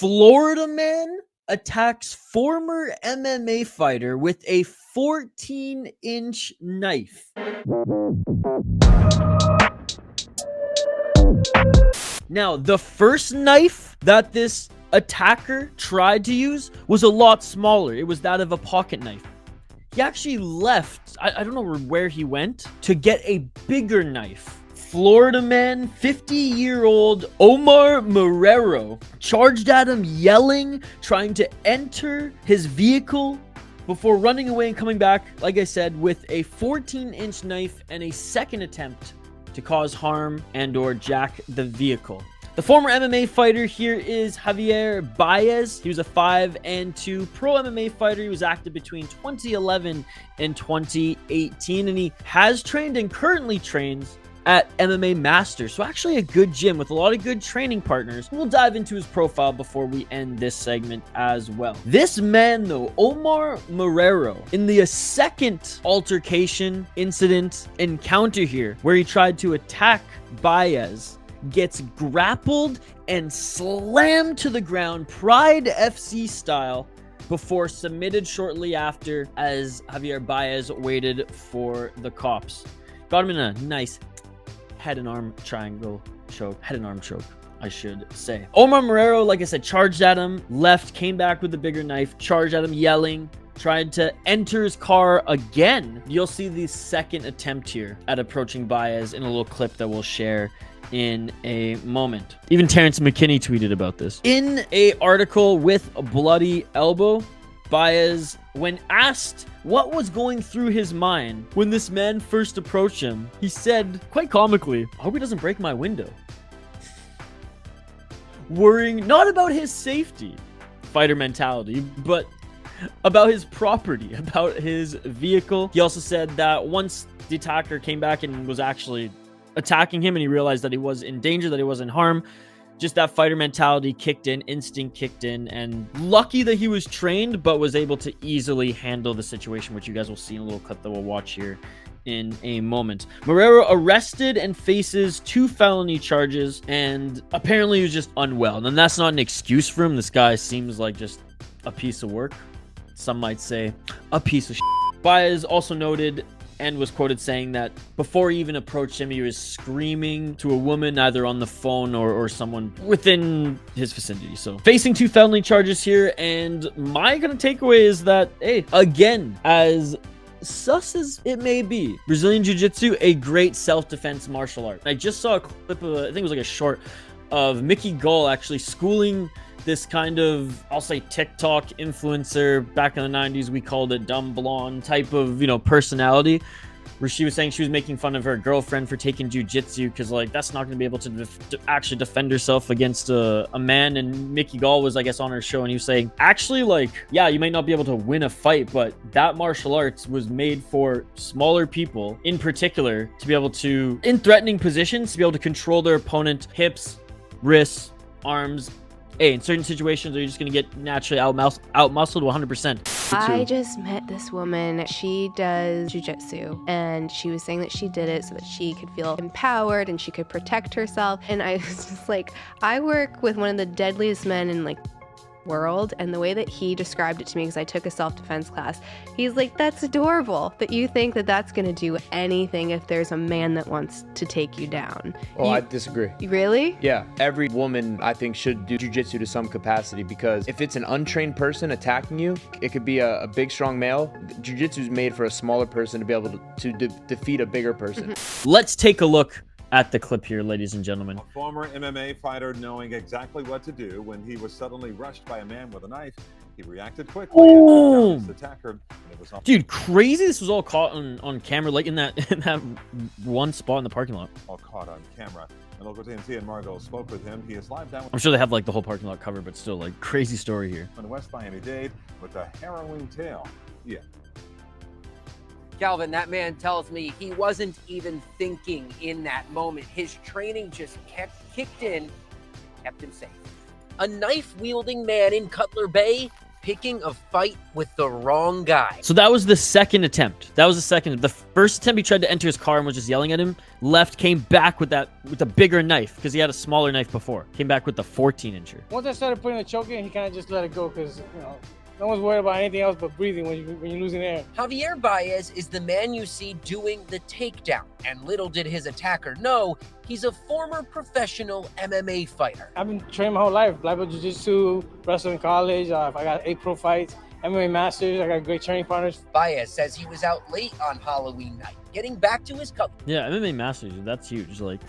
Florida man attacks former MMA fighter with a 14-inch knife. Now, the first knife that this attacker tried to use was a lot smaller. It was that of a pocket knife. He actually left, I don't know where he went, to get a bigger knife. Florida man, 50-year-old Omar Marrero, charged at him yelling, trying to enter his vehicle before running away and coming back, like I said, with a 14-inch knife and a second attempt to cause harm and or jack the vehicle. The former MMA fighter here is Javier Baez. He was a 5-2 pro MMA fighter. He was active between 2011 and 2018, and he has trained and currently trains at MMA Masters. So actually a good gym with a lot of good training partners. We'll dive into his profile before we end this segment as well. This man though, Omar Marrero, in the second altercation incident encounter here, where he tried to attack Baez, gets grappled and slammed to the ground, Pride FC style, before submitted shortly after as Javier Baez waited for the cops. Got him in a nice head and arm triangle choke, head and arm choke, I should say. Omar Marrero, like I said, charged at him, left, came back with a bigger knife, charged at him, yelling, tried to enter his car again. You'll see the second attempt here at approaching Baez in a little clip that we'll share in a moment. Even Terrence McKinney tweeted about this. In a article with a bloody elbow, Baez, when asked what was going through his mind when this man first approached him, he said, quite comically, I hope he doesn't break my window. Worrying not about his safety, fighter mentality, but about his property, about his vehicle. He also said that once the attacker came back and was actually attacking him and he realized that he was in danger, that he was in harm, just that fighter mentality kicked in, instinct kicked in, and lucky that he was trained, but was able to easily handle the situation, which you guys will see in a little clip that we'll watch here in a moment. Marrero arrested and faces 2 felony charges, and apparently he was just unwell. And that's not an excuse for him. This guy seems like just a piece of work. Some might say a piece of shit. Baez also noted and was quoted saying that before he even approached him, he was screaming to a woman either on the phone or someone within his vicinity. So facing 2 felony charges here, and my kind of takeaway is that, hey, again, as sus as it may be, Brazilian Jiu-Jitsu, a great self-defense martial art. I just saw a clip of, I think it was like a short, of Mickey Gall actually schooling this kind of, I'll say, TikTok influencer. Back in the 90s, we called it dumb blonde type of, personality, where she was saying she was making fun of her girlfriend for taking jiu-jitsu because, like, that's not going to be able to actually defend herself against a man. And Mickey Gall was, I guess, on her show, and he was saying, actually, like, yeah, you might not be able to win a fight, but that martial arts was made for smaller people in particular to be able to, in threatening positions, to be able to control their opponent, hips, wrists, arms. Hey, in certain situations, are you just going to get naturally out-muscled 100%? I just met this woman. She does jiu-jitsu, and she was saying that she did it so that she could feel empowered and she could protect herself. And I was just like, I work with one of the deadliest men in, like, world, and the way that he described it to me, because I took a self-defense class, he's like, that's adorable that you think that that's going to do anything if there's a man that wants to take you down. Oh, I disagree. Really? Yeah, every woman, I think, should do jiu-jitsu to some capacity, because if it's an untrained person attacking you, it could be a big, strong male. Jiu-jitsu is made for a smaller person to be able to defeat a bigger person. Let's take a look at the clip here, ladies and gentlemen. A former MMA fighter knowing exactly what to do when he was suddenly rushed by a man with a knife. He reacted quickly and took down his attacker. And it was dude, crazy. This was all caught on camera, like in that one spot in the parking lot. All caught on camera. And local TNT and Margot spoke with him. He is live down. I'm sure they have like the whole parking lot covered, but still, like, crazy story here. On West Miami-Dade with a harrowing tale. Yeah. Calvin, that man tells me he wasn't even thinking in that moment. His training just kicked in, kept him safe. A knife-wielding man in Cutler Bay picking a fight with the wrong guy. So that was the second attempt. The first attempt, he tried to enter his car and was just yelling at him. Left, came back with a bigger knife because he had a smaller knife before. Came back with the 14-incher. Once I started putting a choke in, he kind of just let it go because, you know, no one's worried about anything else but breathing when you're losing air. Javier Baez is the man you see doing the takedown, and little did his attacker know, he's a former professional MMA fighter. I've been training my whole life. Black belt jiu-jitsu, wrestled in college. I got 8 pro fights, MMA masters. I got great training partners. Baez says he was out late on Halloween night, getting back to his cup. Yeah, MMA masters, that's huge. Like,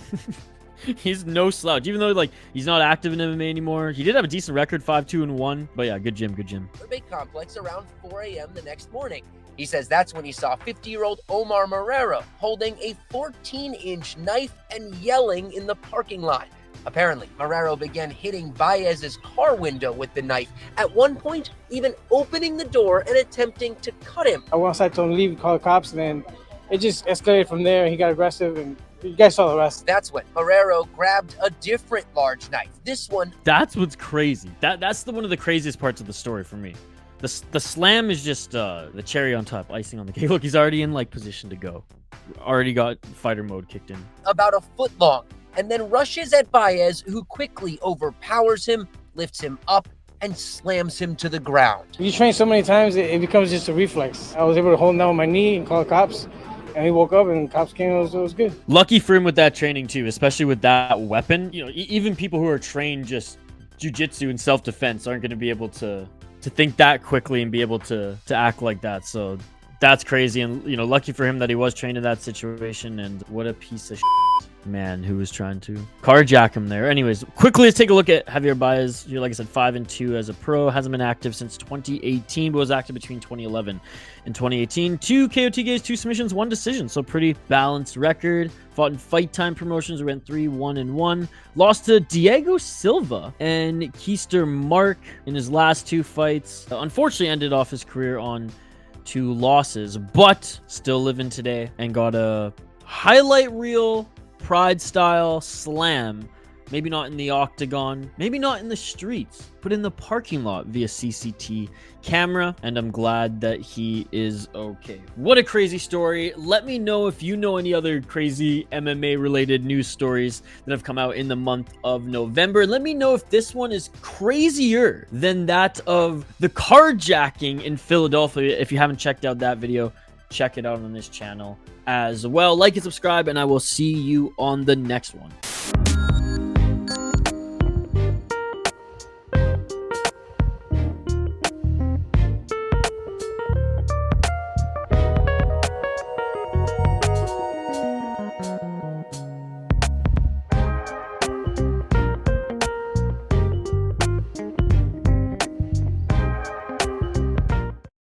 he's no slouch. Even though, like, he's not active in MMA anymore. He did have a decent record, 5-2-1. But yeah, good gym, good gym. Big complex around 4 a.m. the next morning. He says that's when he saw 50-year-old Omar Marrero holding a 14-inch knife and yelling in the parking lot. Apparently, Marrero began hitting Baez's car window with the knife, at one point even opening the door and attempting to cut him. I went outside, told him to leave, called the cops, and then it just escalated from there. He got aggressive, and you guys saw the rest. That's when Marrero grabbed a different large knife. This one. That's what's crazy. That's one of the craziest parts of the story for me. The slam is just the cherry on top, icing on the cake. Look, he's already in like position to go. Already got fighter mode kicked in. About a foot long, and then rushes at Baez, who quickly overpowers him, lifts him up, and slams him to the ground. You train so many times, it becomes just a reflex. I was able to hold him down with my knee and call the cops. And he woke up and the cops came, it was good. Lucky for him with that training too, especially with that weapon. You know, even people who are trained just jiu-jitsu and self-defense aren't going to be able to think that quickly and be able to act like that. So that's crazy. And, you know, lucky for him that he was trained in that situation. And what a piece of man who was trying to carjack him there. Anyways, quickly let's take a look at Javier Baez. Like I said, 5-2 as a pro. Hasn't been active since 2018, but was active between 2011 and 2018. 2 KOTKs, 2 submissions, 1 decision. So pretty balanced record. Fought in Fight Time Promotions, went 3-1-1. Lost to Diego Silva and Keister Mark in his last 2 fights. Unfortunately ended off his career on 2 losses, but still living today and got a highlight reel Pride style slam. Maybe not in the octagon, maybe not in the streets, but in the parking lot via CCT camera. And I'm glad that he is okay. What a crazy story. Let me know if you know any other crazy MMA related news stories that have come out in the month of November. Let me know if this one is crazier than that of the carjacking in Philadelphia. If you haven't checked out that video, check it out on this channel as well. Like and subscribe, and I will see you on the next one.